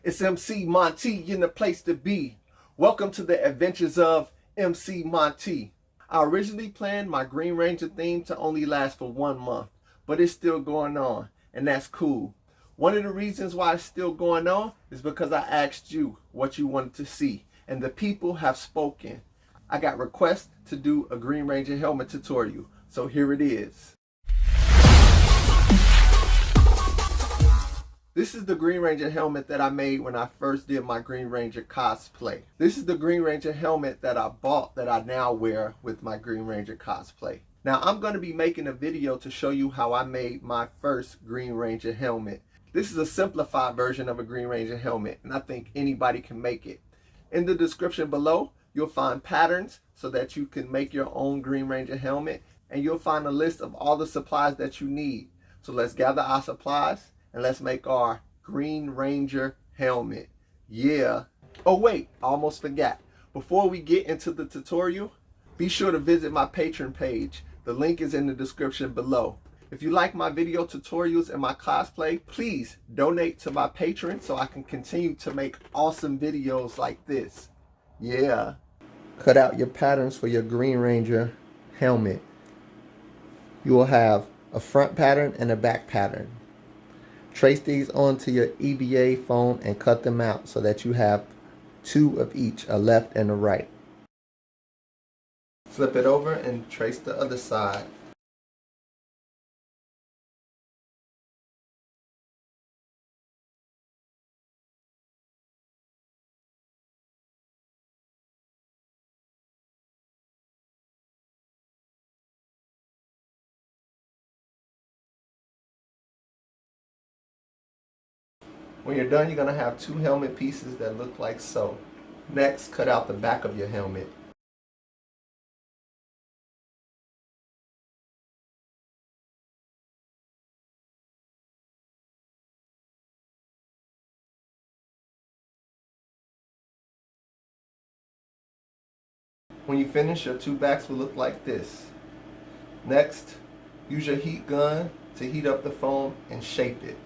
It's MC Monte in the place to be. Welcome to the adventures of MC Monte. I originally planned my Green Ranger theme to only last for 1 month, but it's still going on, and that's cool. One of the reasons why it's still going on is because I asked you what you wanted to see, and the people have spoken. I got requests to do a Green Ranger helmet tutorial, so here it is. This is the Green Ranger helmet that I made when I first did my Green Ranger cosplay. This is the Green Ranger helmet that I bought that I now wear with my Green Ranger cosplay. Now I'm going to be making a video to show you how I made my first Green Ranger helmet. This is a simplified version of a Green Ranger helmet, and I think anybody can make it. In the description below, you'll find patterns so that you can make your own Green Ranger helmet, and you'll find a list of all the supplies that you need. So let's gather our supplies and let's make our Green Ranger helmet. Yeah. Oh wait, I almost forgot. Before we get into the tutorial, be sure to visit my Patreon page. The link is in the description below. If you like my video tutorials and my cosplay, please donate to my Patreon so I can continue to make awesome videos like this. Yeah. Cut out your patterns for your Green Ranger helmet. You will have a front pattern and a back pattern. Trace these onto your EVA foam and cut them out so that you have 2 of each, a left and a right. Flip it over and trace the other side. When you're done, you're going to have 2 helmet pieces that look like so. Next, cut out the back of your helmet. When you finish, your 2 backs will look like this. Next, use your heat gun to heat up the foam and shape it.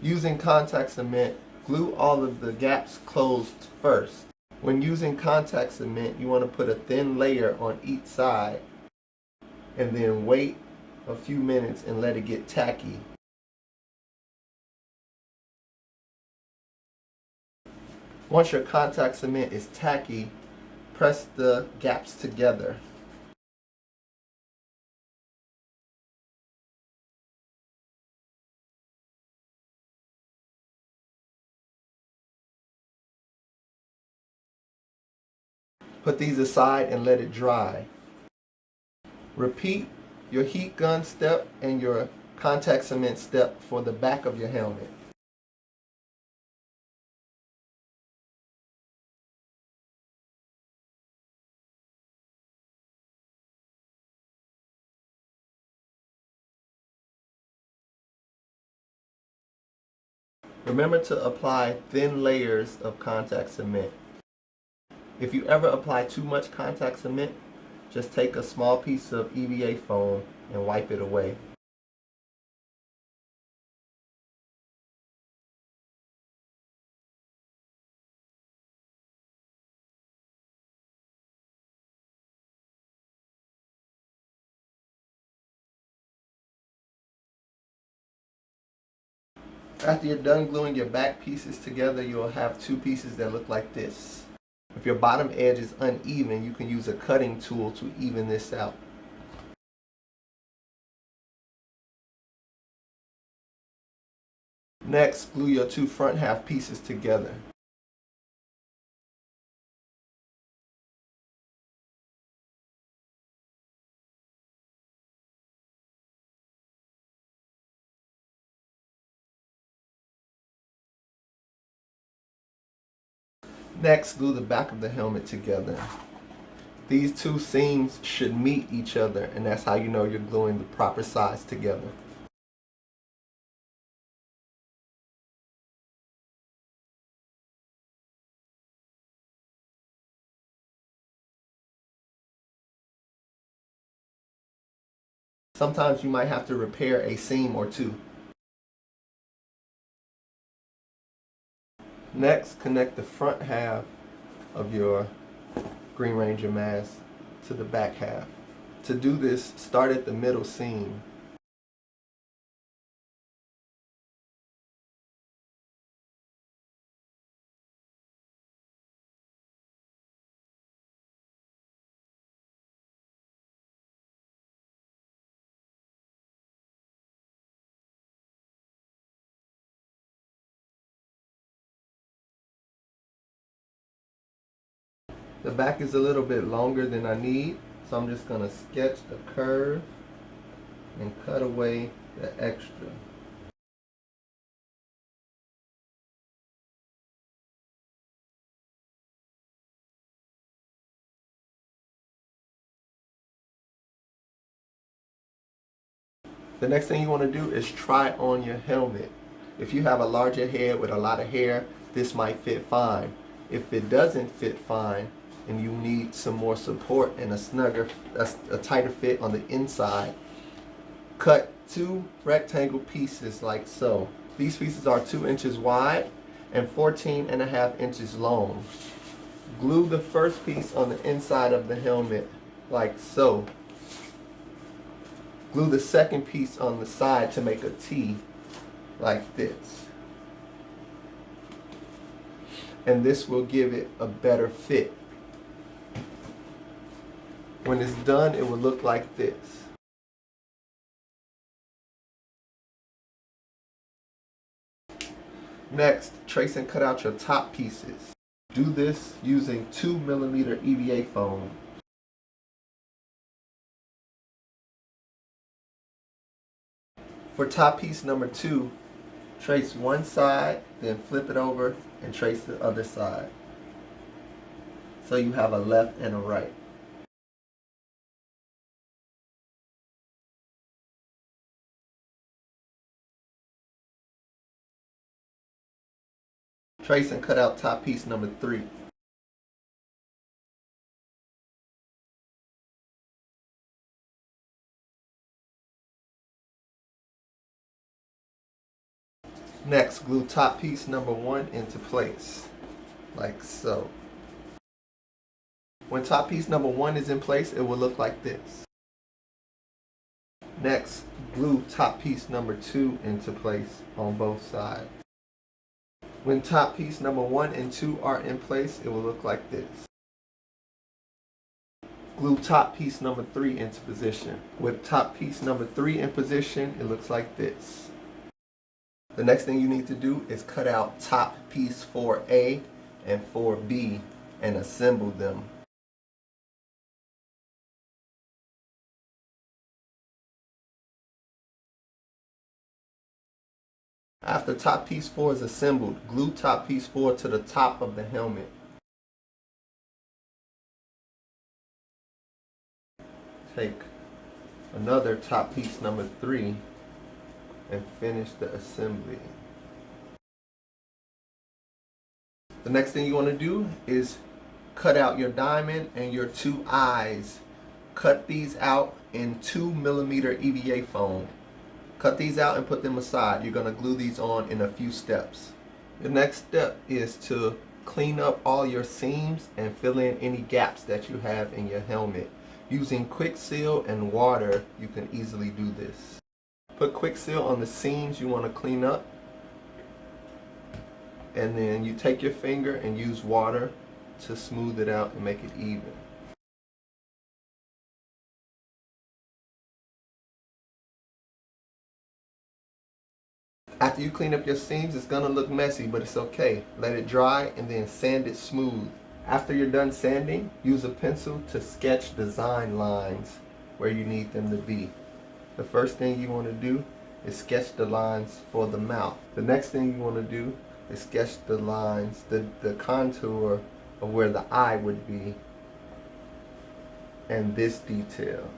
Using contact cement, glue all of the gaps closed first. When using contact cement, you want to put a thin layer on each side and then wait a few minutes and let it get tacky. Once your contact cement is tacky, press the gaps together. Put these aside and let it dry. Repeat your heat gun step and your contact cement step for the back of your helmet. Remember to apply thin layers of contact cement. If you ever apply too much contact cement, just take a small piece of EVA foam and wipe it away. After you're done gluing your back pieces together, you'll have 2 pieces that look like this. If your bottom edge is uneven, you can use a cutting tool to even this out. Next, glue your 2 front half pieces together. Next, glue the back of the helmet together. These 2 seams should meet each other, and that's how you know you're gluing the proper size together. Sometimes you might have to repair a seam or two. Next, connect the front half of your Green Ranger mask to the back half. To do this, start at the middle seam. The back is a little bit longer than I need, so I'm just going to sketch a curve and cut away the extra. The next thing you want to do is try on your helmet. If you have a larger head with a lot of hair, this might fit fine. If it doesn't fit fine and you need some more support and a tighter fit on the inside, cut 2 rectangle pieces like so. These pieces are 2 inches wide and 14.5 inches long. Glue the first piece on the inside of the helmet like so. Glue the second piece on the side to make a T like this. And this will give it a better fit. When it's done, it will look like this. Next, trace and cut out your top pieces. Do this using 2mm EVA foam. For top piece number 2, trace one side, then flip it over and trace the other side. So you have a left and a right. Trace and cut out top piece number 3. Next, glue top piece number 1 into place, like so. When top piece number 1 is in place, it will look like this. Next, glue top piece number 2 into place on both sides. When top piece number 1 and 2 are in place, it will look like this. Glue top piece number 3 into position. With top piece number 3 in position, it looks like this. The next thing you need to do is cut out top piece 4A and 4B and assemble them. After top piece 4 is assembled, glue top piece 4 to the top of the helmet. Take another top piece number 3 and finish the assembly. The next thing you want to do is cut out your diamond and your 2 eyes. Cut these out in 2mm EVA foam. Cut these out and put them aside. You're going to glue these on in a few steps. The next step is to clean up all your seams and fill in any gaps that you have in your helmet. Using quick seal and water, you can easily do this. Put quick seal on the seams you want to clean up, and then you take your finger and use water to smooth it out and make it even. After you clean up your seams, it's going to look messy, but it's okay. Let it dry and then sand it smooth. After you're done sanding, use a pencil to sketch design lines where you need them to be. The first thing you want to do is sketch the lines for the mouth. The next thing you want to do is sketch the lines, the contour of where the eye would be, and this detail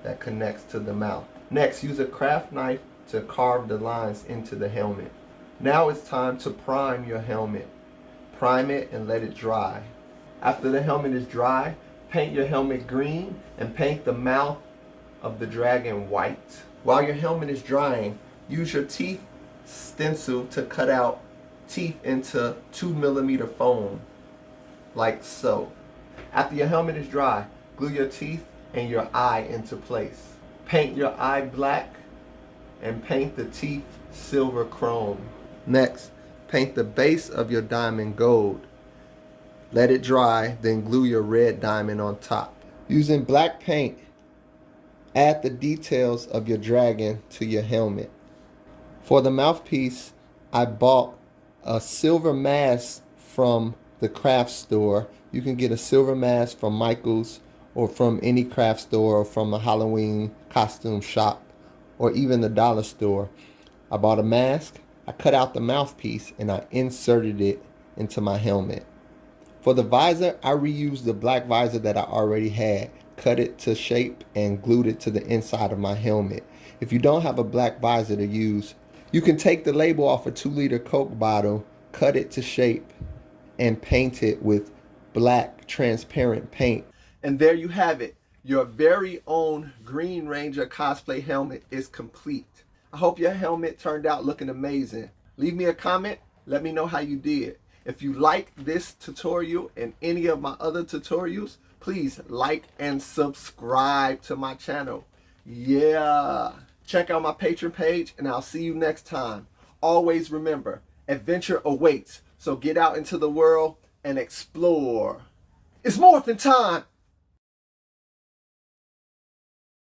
that connects to the mouth. Next, use a craft knife to carve the lines into the helmet. Now it's time to prime your helmet. Prime it and let it dry. After the helmet is dry, paint your helmet green and paint the mouth of the dragon white. While your helmet is drying, use your teeth stencil to cut out teeth into 2mm foam, like so. After your helmet is dry, glue your teeth and your eye into place. Paint your eye black and paint the teeth silver chrome. Next, paint the base of your diamond gold. Let it dry, then glue your red diamond on top. Using black paint, add the details of your dragon to your helmet. For the mouthpiece, I bought a silver mask from the craft store. You can get a silver mask from Michael's or from any craft store or from a Halloween costume shop or even the dollar store. I bought a mask, I cut out the mouthpiece, and I inserted it into my helmet. For the visor, I reused the black visor that I already had, cut it to shape, and glued it to the inside of my helmet. If you don't have a black visor to use, you can take the label off a 2-liter Coke bottle, cut it to shape, and paint it with black transparent paint. And there you have it. Your very own Green Ranger cosplay helmet is complete. I hope your helmet turned out looking amazing. Leave me a comment. Let me know how you did. If you like this tutorial and any of my other tutorials, please like and subscribe to my channel. Yeah. Check out my Patreon page and I'll see you next time. Always remember, adventure awaits. So get out into the world and explore. It's morphin' time.